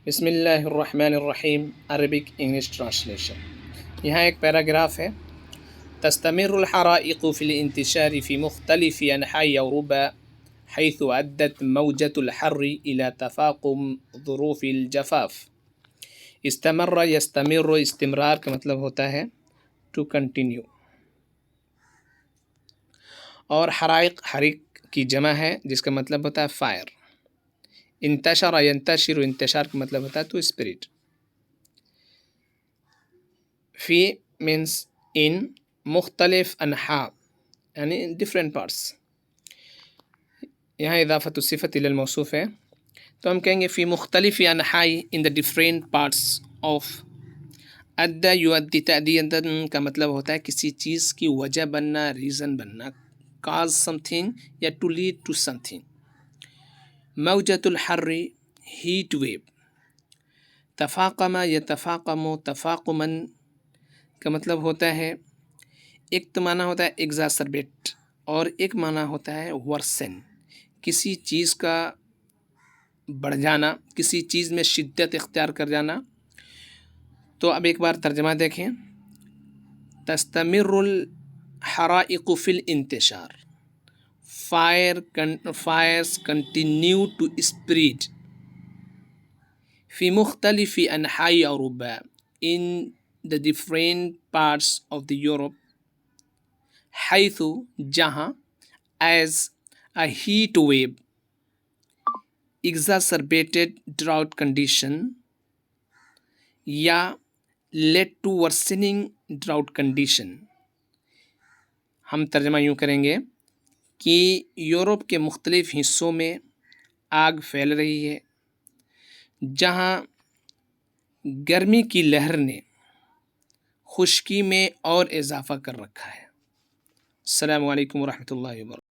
بسم اللہ الرحمن الرحیم عربک انگلش ٹرانسلیشن۔ یہاں ایک پیراگراف ہے۔ تستمر الحرائق في الانتشار في مختلف أنحاء أوروبا حيث أدت موجة الحر إلى تفاقم ظروف الجفاف۔ استمر يستمر، استمرار کا مطلب ہوتا ہے ٹو کنٹینیو، اور حرائق حریق کی جمع ہے جس کا مطلب ہوتا ہے فائر۔ انتشر ینتشر، انتشار کا مطلب ہوتا ہے تو اسپرٹ۔ فی مینس ان، مختلف انحاء یعنی ڈفرینٹ پارٹس، یہاں اضافت الصفت الی الموصوف ہے تو ہم کہیں گے فی مختلف انحاء، ان دا ڈفرینٹ پارٹس آف۔ ادا یؤدی تأدیۃً کا مطلب ہوتا ہے کسی چیز کی وجہ بننا، ریزن بننا، کاز سم تھنگ یا to lead to something. موجۃ الحر، ہیٹ ویو۔ تفاقم یتفاقم، تفاقماً کا مطلب ہوتا ہے، ایک تو معنی ہوتا ہے ایگزاسربیٹ اور ایک معنی ہوتا ہے ورسن، کسی چیز کا بڑھ جانا، کسی چیز میں شدت اختیار کر جانا۔ تو اب ایک بار ترجمہ دیکھیں۔ تستمر الحرائق فی الانتشار، fires continue to spread في مختلف أنحاء أوروبا، in the different parts of the Europe، حيث جہاں، as a heat wave exacerbated drought condition یا led to worsening drought condition۔ ہم ترجمہ یوں کریں گے کہ یورپ کے مختلف حصوں میں آگ پھیل رہی ہے جہاں گرمی کی لہر نے خشکی میں اور اضافہ کر رکھا ہے۔ السلام علیکم ورحمۃ اللہ وبرکاتہ۔